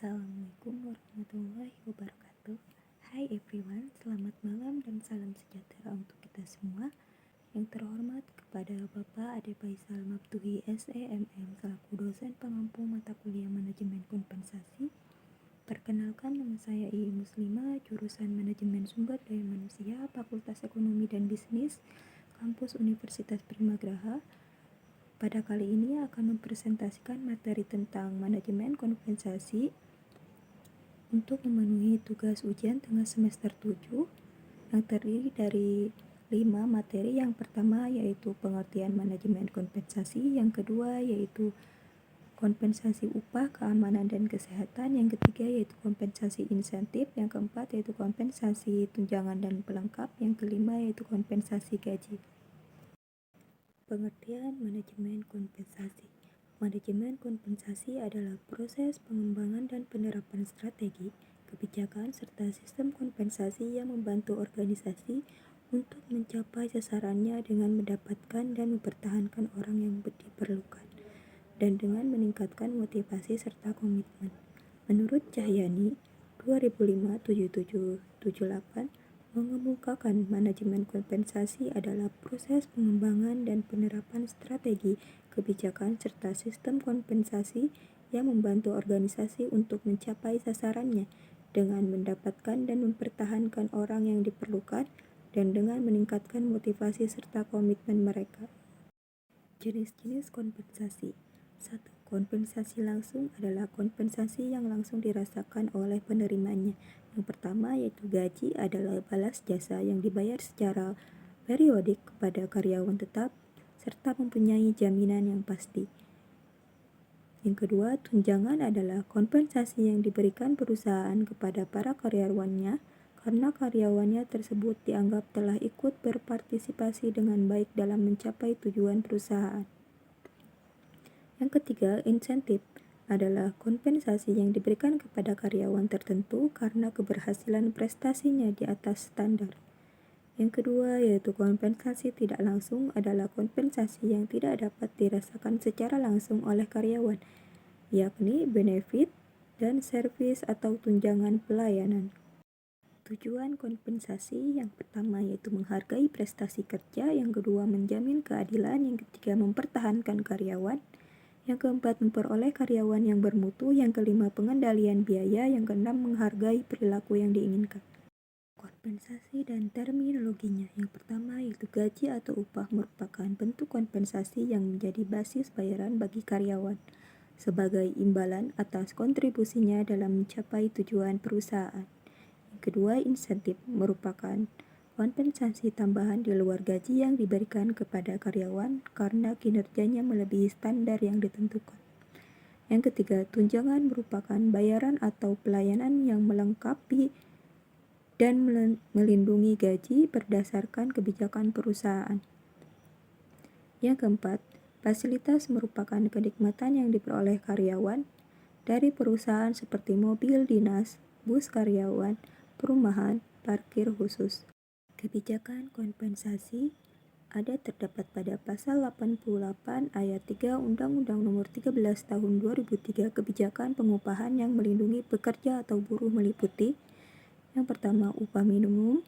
Assalamualaikum warahmatullahi wabarakatuh. Hai everyone, selamat malam dan salam sejahtera untuk kita semua. Yang terhormat kepada Bapak Ade Faisal Mabtuhi SEMM selaku dosen pengampu mata kuliah manajemen kompensasi. Perkenalkan, nama saya Iwi Muslimah, jurusan Manajemen Sumber Daya Manusia, Fakultas Ekonomi dan Bisnis, Kampus Universitas Primagraha. Pada kali ini akan mempresentasikan materi tentang manajemen kompensasi untuk memenuhi tugas ujian tengah semester 7 yang terdiri dari 5 materi. Yang pertama yaitu pengertian manajemen kompensasi, yang kedua yaitu kompensasi upah, keamanan dan kesehatan, yang ketiga yaitu kompensasi insentif, yang keempat yaitu kompensasi tunjangan dan pelengkap, yang kelima yaitu kompensasi gaji. Pengertian manajemen kompensasi. Manajemen kompensasi adalah proses pengembangan dan penerapan strategi, kebijakan, serta sistem kompensasi yang membantu organisasi untuk mencapai sasarannya dengan mendapatkan dan mempertahankan orang yang diperlukan, dan dengan meningkatkan motivasi serta komitmen. Menurut Cahyani, 2005-7778, mengemukakan manajemen kompensasi adalah proses pengembangan dan penerapan strategi, kebijakan, serta sistem kompensasi yang membantu organisasi untuk mencapai sasarannya dengan mendapatkan dan mempertahankan orang yang diperlukan dan dengan meningkatkan motivasi serta komitmen mereka. Jenis-jenis kompensasi. 1. Kompensasi langsung adalah kompensasi yang langsung dirasakan oleh penerimanya. Yang pertama yaitu gaji adalah balas jasa yang dibayar secara periodik kepada karyawan tetap serta mempunyai jaminan yang pasti. Yang kedua, tunjangan adalah kompensasi yang diberikan perusahaan kepada para karyawannya karena karyawannya tersebut dianggap telah ikut berpartisipasi dengan baik dalam mencapai tujuan perusahaan. Yang ketiga, insentif adalah kompensasi yang diberikan kepada karyawan tertentu karena keberhasilan prestasinya di atas standar. Yang kedua yaitu kompensasi tidak langsung adalah kompensasi yang tidak dapat dirasakan secara langsung oleh karyawan, yakni benefit dan servis atau tunjangan pelayanan. Tujuan kompensasi yang pertama yaitu menghargai prestasi kerja, yang kedua menjamin keadilan, yang ketiga mempertahankan karyawan, yang keempat memperoleh karyawan yang bermutu, yang kelima pengendalian biaya, yang keenam menghargai perilaku yang diinginkan. Kompensasi dan terminologinya. Yang pertama yaitu gaji atau upah merupakan bentuk kompensasi yang menjadi basis bayaran bagi karyawan sebagai imbalan atas kontribusinya dalam mencapai tujuan perusahaan. Yang kedua, insentif merupakan kompensasi tambahan di luar gaji yang diberikan kepada karyawan karena kinerjanya melebihi standar yang ditentukan. Yang ketiga, tunjangan merupakan bayaran atau pelayanan yang melengkapi dan melindungi gaji berdasarkan kebijakan perusahaan. Yang keempat, fasilitas merupakan kenikmatan yang diperoleh karyawan dari perusahaan seperti mobil dinas, bus karyawan, perumahan, parkir khusus. Kebijakan kompensasi terdapat pada pasal 88 ayat 3 Undang-Undang Nomor 13 Tahun 2003. Kebijakan pengupahan yang melindungi pekerja atau buruh meliputi: yang pertama, upah minimum,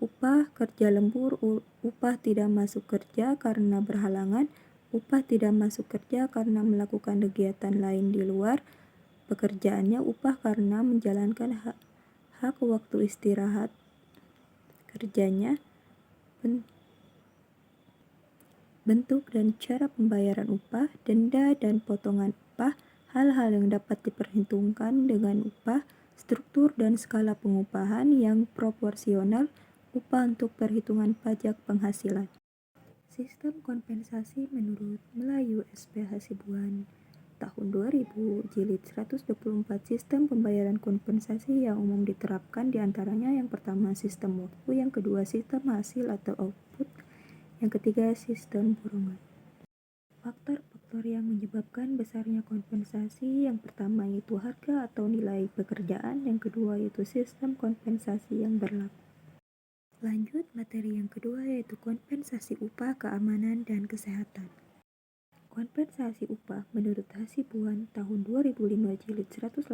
upah kerja lembur, upah tidak masuk kerja karena berhalangan, upah tidak masuk kerja karena melakukan kegiatan lain di luar pekerjaannya, upah karena menjalankan hak waktu istirahat kerjanya, bentuk dan cara pembayaran upah, denda dan potongan upah, hal-hal yang dapat diperhitungkan dengan upah, struktur dan skala pengupahan yang proporsional, upah untuk perhitungan pajak penghasilan. Sistem kompensasi menurut Melayu SPH Hasibuan tahun 2000 jilid 124. Sistem pembayaran kompensasi yang umum diterapkan diantaranya: yang pertama sistem waktu, yang kedua sistem hasil atau output, yang ketiga sistem borongan. Faktor-faktor yang menyebabkan besarnya kompensasi: yang pertama yaitu harga atau nilai pekerjaan, yang kedua yaitu sistem kompensasi yang berlaku. Lanjut materi yang kedua yaitu kompensasi upah, keamanan dan kesehatan. Kompensasi upah menurut Hasibuan tahun 2005 jilid 118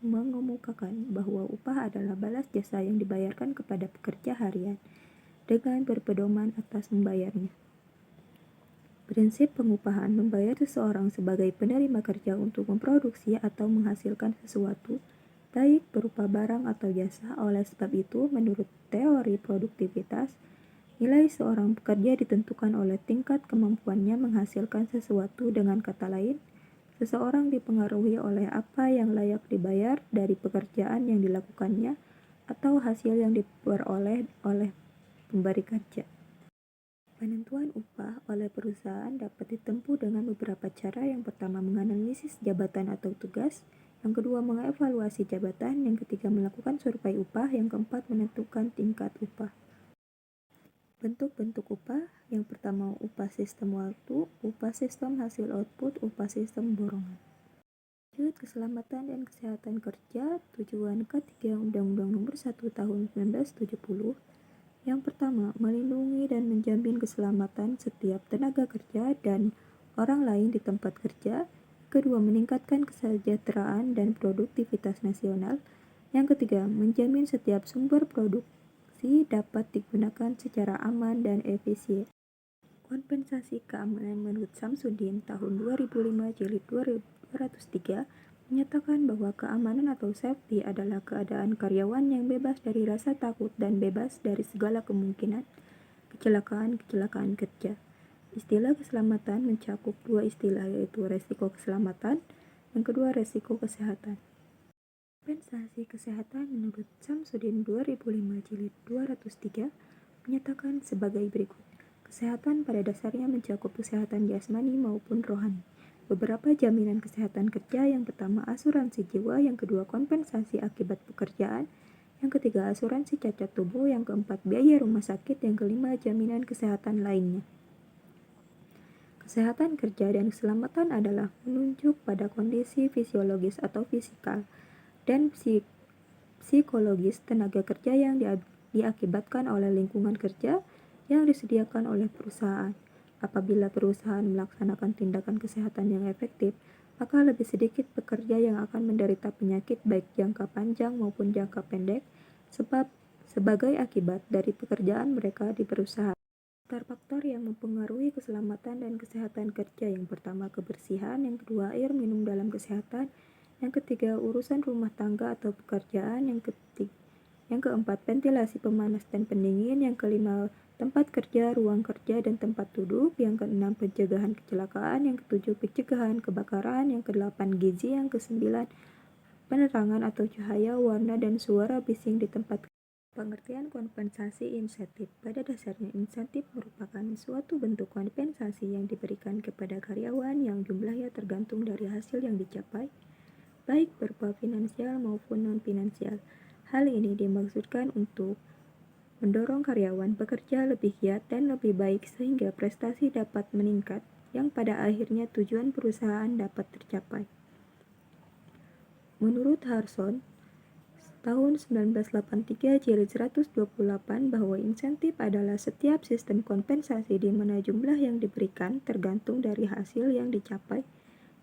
mengemukakan bahwa upah adalah balas jasa yang dibayarkan kepada pekerja harian dengan berpedoman atas membayarnya. Prinsip pengupahan membayar seseorang sebagai penerima kerja untuk memproduksi atau menghasilkan sesuatu, baik berupa barang atau jasa. Oleh sebab itu, menurut teori produktivitas, nilai seorang pekerja ditentukan oleh tingkat kemampuannya menghasilkan sesuatu. Dengan kata lain, seseorang dipengaruhi oleh apa yang layak dibayar dari pekerjaan yang dilakukannya atau hasil yang diperoleh oleh pemberi kerja. Penentuan upah oleh perusahaan dapat ditempuh dengan beberapa cara. Yang pertama, menganalisis jabatan atau tugas. Yang kedua, mengevaluasi jabatan. Yang ketiga, melakukan survei upah. Yang keempat, menentukan tingkat upah. Bentuk-bentuk upah. Yang pertama, upah sistem waktu, upah sistem hasil output, upah sistem borongan. Keselamatan dan kesehatan kerja. Tujuan ketiga Undang-Undang Nomor 1 Tahun 1970. Yang pertama, melindungi dan menjamin keselamatan setiap tenaga kerja dan orang lain di tempat kerja. Kedua, meningkatkan kesejahteraan dan produktivitas nasional. Yang ketiga, menjamin setiap sumber produksi dapat digunakan secara aman dan efisien. Kompensasi keamanan menurut Samsudin tahun 2005 jilid 203 menyatakan bahwa keamanan atau safety adalah keadaan karyawan yang bebas dari rasa takut dan bebas dari segala kemungkinan kecelakaan kerja. Istilah keselamatan mencakup dua istilah, yaitu resiko keselamatan, yang kedua resiko kesehatan. Kompensasi kesehatan menurut Samsudin 2005 jilid 203 menyatakan sebagai berikut. Kesehatan pada dasarnya mencakup kesehatan jasmani maupun rohani. Beberapa jaminan kesehatan kerja. Yang pertama, asuransi jiwa. Yang kedua, kompensasi akibat pekerjaan. Yang ketiga, asuransi cacat tubuh. Yang keempat, biaya rumah sakit. Yang kelima, jaminan kesehatan lainnya. Kesehatan kerja dan keselamatan adalah menunjuk pada kondisi fisiologis atau fisikal dan psikologis tenaga kerja yang diakibatkan oleh lingkungan kerja yang disediakan oleh perusahaan. Apabila perusahaan melaksanakan tindakan kesehatan yang efektif, maka lebih sedikit pekerja yang akan menderita penyakit baik jangka panjang maupun jangka pendek sebagai akibat dari pekerjaan mereka di perusahaan. Faktor-faktor yang mempengaruhi keselamatan dan kesehatan kerja. Yang pertama, kebersihan. Yang kedua, air minum dalam kesehatan. Yang ketiga, urusan rumah tangga atau pekerjaan. Yang keempat, ventilasi pemanas dan pendingin. Yang kelima, tempat kerja, ruang kerja, dan tempat duduk. Yang keenam, pencegahan kecelakaan. Yang ketujuh, pencegahan kebakaran. Yang kedelapan, gizi. Yang kesembilan, penerangan atau cahaya, warna, dan suara bising di tempat kerja. Pengertian kompensasi insentif. Pada dasarnya, insentif merupakan suatu bentuk kompensasi yang diberikan kepada karyawan yang jumlahnya tergantung dari hasil yang dicapai, baik berupa finansial maupun non-finansial. Hal ini dimaksudkan untuk mendorong karyawan bekerja lebih giat dan lebih baik sehingga prestasi dapat meningkat, yang pada akhirnya tujuan perusahaan dapat tercapai. Menurut Harrison, tahun 1983 jilid 128 bahwa insentif adalah setiap sistem kompensasi di mana jumlah yang diberikan tergantung dari hasil yang dicapai,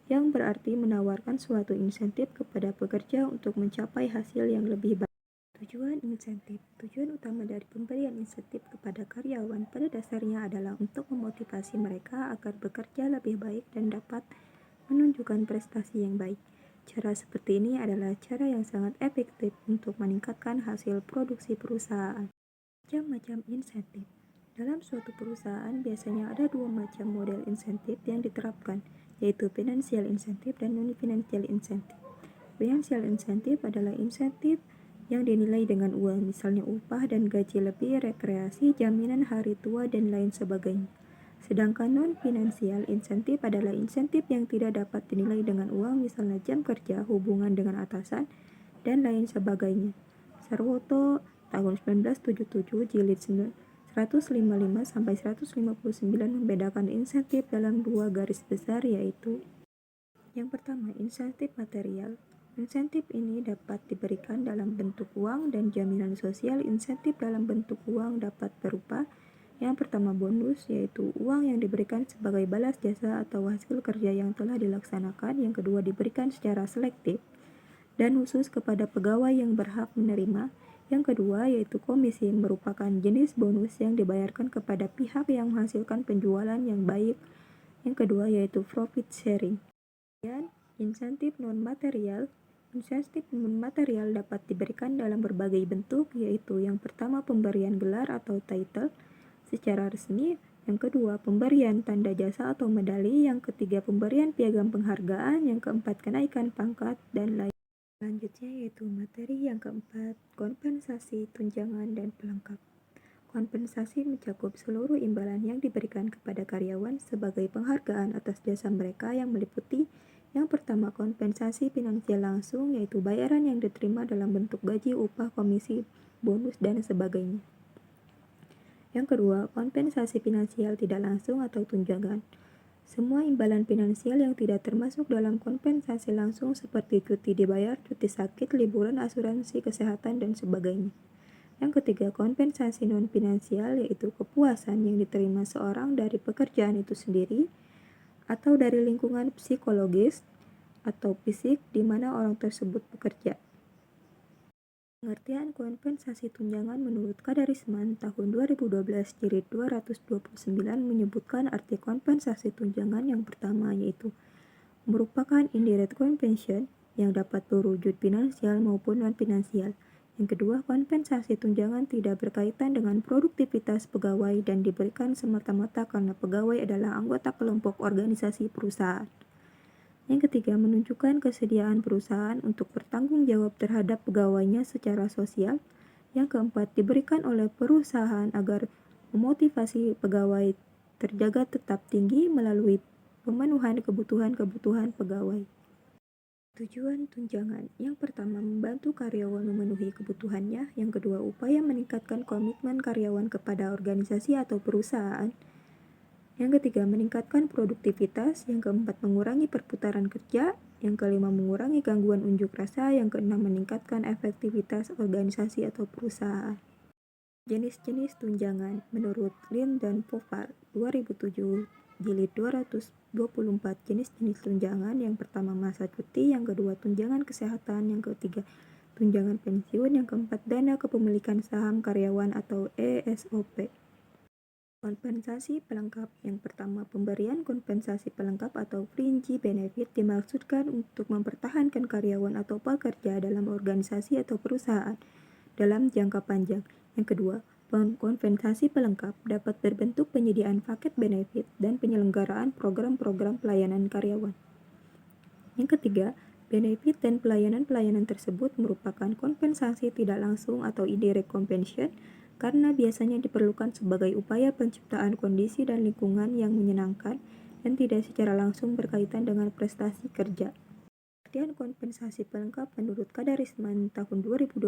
yang berarti menawarkan suatu insentif kepada pekerja untuk mencapai hasil yang lebih baik. Tujuan insentif. Tujuan utama dari pemberian insentif kepada karyawan pada dasarnya adalah untuk memotivasi mereka agar bekerja lebih baik dan dapat menunjukkan prestasi yang baik. Cara seperti ini adalah cara yang sangat efektif untuk meningkatkan hasil produksi perusahaan. Macam-macam insentif. Dalam suatu perusahaan biasanya ada dua macam model insentif yang diterapkan, yaitu financial incentive dan non-financial incentive. Financial incentive adalah insentif yang dinilai dengan uang, misalnya upah dan gaji lebih, rekreasi, jaminan hari tua, dan lain sebagainya. Sedangkan non-finansial insentif adalah insentif yang tidak dapat dinilai dengan uang, misalnya jam kerja, hubungan dengan atasan, dan lain sebagainya. Sarwoto tahun 1977 jilid 155 sampai 159 membedakan insentif dalam dua garis besar, yaitu yang pertama, insentif material. Insentif ini dapat diberikan dalam bentuk uang dan jaminan sosial. Insentif dalam bentuk uang dapat berupa Yang pertama bonus, yaitu uang yang diberikan sebagai balas jasa atau hasil kerja yang telah dilaksanakan. Yang kedua diberikan secara selektif dan khusus kepada pegawai yang berhak menerima. Yang kedua yaitu komisi, merupakan jenis bonus yang dibayarkan kepada pihak yang menghasilkan penjualan yang baik. Yang kedua yaitu profit sharing. Dan insentif non-material. Insentif non-material dapat diberikan dalam berbagai bentuk, yaitu yang pertama pemberian gelar atau title secara resmi, yang kedua pemberian tanda jasa atau medali, yang ketiga pemberian piagam penghargaan, yang keempat kenaikan pangkat, dan lain. Selanjutnya yaitu materi yang keempat, kompensasi, tunjangan, dan pelengkap. Kompensasi mencakup seluruh imbalan yang diberikan kepada karyawan sebagai penghargaan atas jasa mereka, yang meliputi yang pertama kompensasi finansial langsung, yaitu bayaran yang diterima dalam bentuk gaji, upah, komisi, bonus, dan sebagainya. Yang kedua, kompensasi finansial tidak langsung atau tunjangan. Semua imbalan finansial yang tidak termasuk dalam kompensasi langsung seperti cuti dibayar, cuti sakit, liburan, asuransi kesehatan, dan sebagainya. Yang ketiga, kompensasi non-finansial, yaitu kepuasan yang diterima seorang dari pekerjaan itu sendiri atau dari lingkungan psikologis atau fisik di mana orang tersebut bekerja. Pengertian kompensasi tunjangan menurut Kadarisman tahun 2012 jilid 229 menyebutkan arti kompensasi tunjangan. Yang pertama yaitu merupakan indirect compensation yang dapat berwujud finansial maupun non-finansial. Yang kedua, kompensasi tunjangan tidak berkaitan dengan produktivitas pegawai dan diberikan semata-mata karena pegawai adalah anggota kelompok organisasi perusahaan. Yang ketiga, menunjukkan kesediaan perusahaan untuk bertanggung jawab terhadap pegawainya secara sosial. Yang keempat, diberikan oleh perusahaan agar memotivasi pegawai terjaga tetap tinggi melalui pemenuhan kebutuhan pegawai. Tujuan tunjangan. Yang pertama, membantu karyawan memenuhi kebutuhannya. Yang kedua, upaya meningkatkan komitmen karyawan kepada organisasi atau perusahaan. Yang ketiga, meningkatkan produktivitas. Yang keempat, mengurangi perputaran kerja. Yang kelima, mengurangi gangguan unjuk rasa. Yang keenam, meningkatkan efektivitas organisasi atau perusahaan. Jenis-jenis tunjangan menurut Lin dan Popal 2007 jilid 224 jenis-jenis tunjangan. Yang pertama masa cuti, yang kedua tunjangan kesehatan, yang ketiga tunjangan pensiun, yang keempat dana kepemilikan saham karyawan atau ESOP. Kompensasi pelengkap. Yang pertama, pemberian kompensasi pelengkap atau fringe benefit dimaksudkan untuk mempertahankan karyawan atau pekerja dalam organisasi atau perusahaan dalam jangka panjang. Yang kedua, kompensasi pelengkap dapat berbentuk penyediaan paket benefit dan penyelenggaraan program-program pelayanan karyawan. Yang ketiga, benefit dan pelayanan-pelayanan tersebut merupakan kompensasi tidak langsung atau indirect compensation karena biasanya diperlukan sebagai upaya penciptaan kondisi dan lingkungan yang menyenangkan dan tidak secara langsung berkaitan dengan prestasi kerja. Pengertian kompensasi pelengkap menurut Kadarisman tahun 2012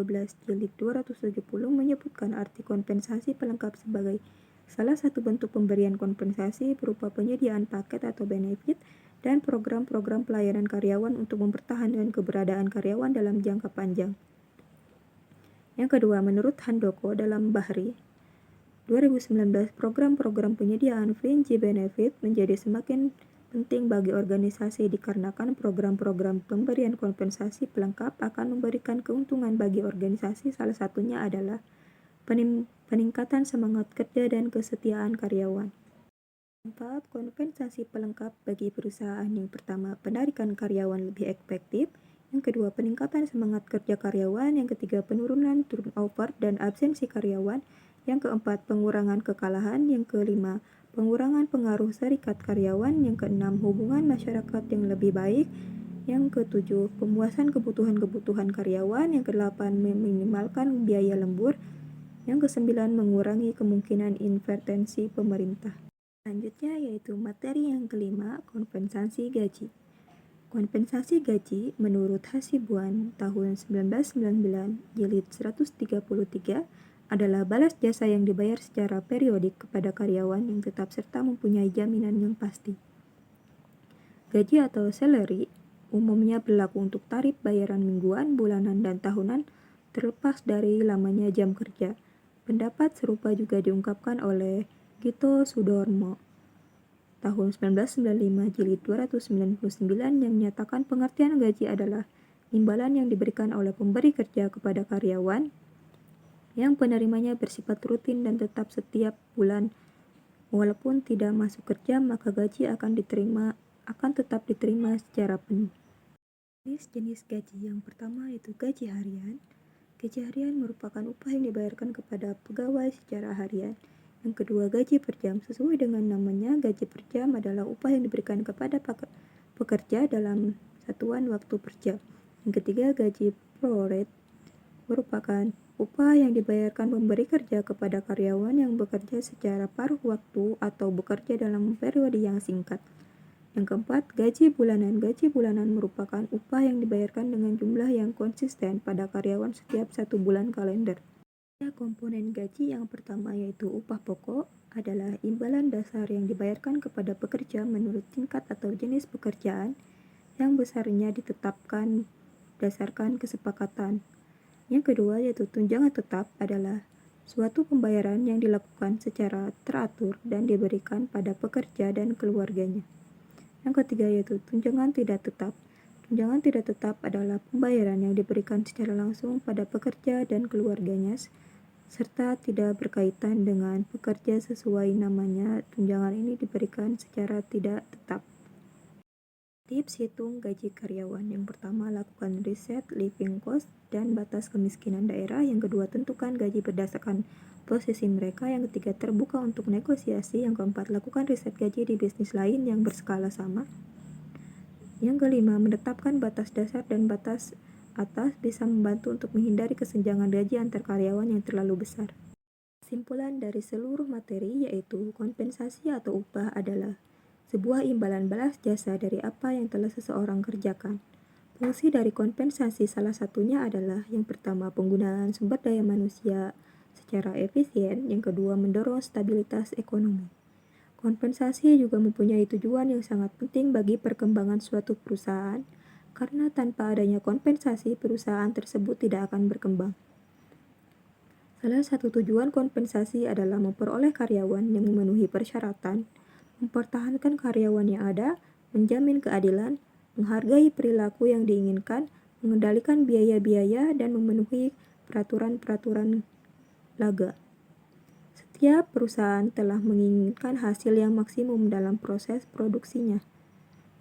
jilid 270 menyebutkan arti kompensasi pelengkap sebagai salah satu bentuk pemberian kompensasi berupa penyediaan paket atau benefit dan program-program pelayanan karyawan untuk mempertahankan keberadaan karyawan dalam jangka panjang. Yang kedua, menurut Handoko dalam Bahri 2019, program-program penyediaan fringe benefit menjadi semakin penting bagi organisasi dikarenakan program-program pemberian kompensasi pelengkap akan memberikan keuntungan bagi organisasi. Salah satunya adalah peningkatan semangat kerja dan kesetiaan karyawan. 4. Kompensasi pelengkap bagi perusahaan. Yang pertama, penarikan karyawan lebih efektif. Yang kedua, peningkatan semangat kerja karyawan. Yang ketiga, penurunan turnover dan absensi karyawan. Yang keempat, pengurangan kekalahan. Yang kelima, pengurangan pengaruh serikat karyawan. Yang keenam, hubungan masyarakat yang lebih baik. Yang ketujuh, pemuasan kebutuhan karyawan. Yang kedelapan, meminimalkan biaya lembur. Yang kesembilan, mengurangi kemungkinan intervensi pemerintah. Selanjutnya yaitu materi yang kelima, kompensasi gaji. Kompensasi gaji menurut Hasibuan tahun 1999 jilid 133 adalah balas jasa yang dibayar secara periodik kepada karyawan yang tetap serta mempunyai jaminan yang pasti. Gaji atau salary umumnya berlaku untuk tarif bayaran mingguan, bulanan, dan tahunan terlepas dari lamanya jam kerja. Pendapat serupa juga diungkapkan oleh Gito Sudarmo tahun 1995 jilid 299 yang menyatakan pengertian gaji adalah imbalan yang diberikan oleh pemberi kerja kepada karyawan yang penerimanya bersifat rutin dan tetap setiap bulan. Walaupun tidak masuk kerja, maka gaji akan tetap diterima secara penuh. Jenis gaji yang pertama yaitu gaji harian. Gaji harian merupakan upah yang dibayarkan kepada pegawai secara harian. Yang kedua, gaji per jam. Sesuai dengan namanya, gaji per jam adalah upah yang diberikan kepada pekerja dalam satuan waktu per jam. Yang ketiga, gaji pro rate merupakan upah yang dibayarkan pemberi kerja kepada karyawan yang bekerja secara paruh waktu atau bekerja dalam periode yang singkat. Yang keempat, gaji bulanan. Gaji bulanan merupakan upah yang dibayarkan dengan jumlah yang konsisten pada karyawan setiap 1 bulan kalender. Komponen gaji yang pertama yaitu upah pokok adalah imbalan dasar yang dibayarkan kepada pekerja menurut tingkat atau jenis pekerjaan yang besarnya ditetapkan berdasarkan kesepakatan. Yang kedua yaitu tunjangan tetap adalah suatu pembayaran yang dilakukan secara teratur dan diberikan pada pekerja dan keluarganya. Yang ketiga yaitu tunjangan tidak tetap. Tunjangan tidak tetap adalah pembayaran yang diberikan secara langsung pada pekerja dan keluarganya serta tidak berkaitan dengan pekerja sesuai namanya. Tunjangan ini diberikan secara tidak tetap. Tips hitung gaji karyawan. Yang pertama, lakukan riset living cost dan batas kemiskinan daerah. Yang kedua, tentukan gaji berdasarkan posisi mereka. Yang ketiga, terbuka untuk negosiasi. Yang keempat, lakukan riset gaji di bisnis lain yang berskala sama. Yang kelima, menetapkan batas dasar dan batas atas bisa membantu untuk menghindari kesenjangan gaji antar karyawan yang terlalu besar. Kesimpulan dari seluruh materi yaitu kompensasi atau upah adalah sebuah imbalan balas jasa dari apa yang telah seseorang kerjakan. Fungsi dari kompensasi salah satunya adalah yang pertama penggunaan sumber daya manusia secara efisien, yang kedua mendorong stabilitas ekonomi. Kompensasi juga mempunyai tujuan yang sangat penting bagi perkembangan suatu perusahaan, karena tanpa adanya kompensasi perusahaan tersebut tidak akan berkembang. Salah satu tujuan kompensasi adalah memperoleh karyawan yang memenuhi persyaratan, mempertahankan karyawan yang ada, menjamin keadilan, menghargai perilaku yang diinginkan, mengendalikan biaya-biaya, dan memenuhi peraturan-peraturan laga. Setiap perusahaan telah menginginkan hasil yang maksimum dalam proses produksinya.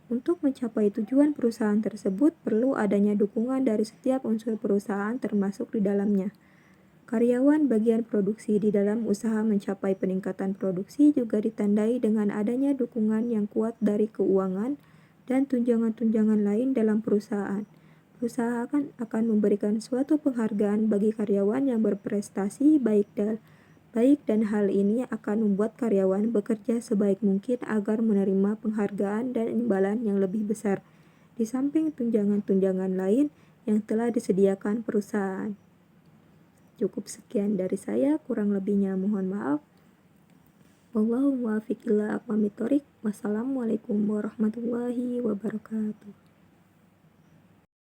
Untuk mencapai tujuan perusahaan tersebut, perlu adanya dukungan dari setiap unsur perusahaan termasuk di dalamnya. Karyawan bagian produksi di dalam usaha mencapai peningkatan produksi juga ditandai dengan adanya dukungan yang kuat dari keuangan dan tunjangan-tunjangan lain dalam perusahaan. Perusahaan akan memberikan suatu penghargaan bagi karyawan yang berprestasi baik dan hal ini akan membuat karyawan bekerja sebaik mungkin agar menerima penghargaan dan imbalan yang lebih besar, di samping tunjangan-tunjangan lain yang telah disediakan perusahaan. Cukup sekian dari saya, kurang lebihnya mohon maaf. Wallahu muwaffiq ila aqwamit thoriq. Wassalamualaikum warahmatullahi wabarakatuh.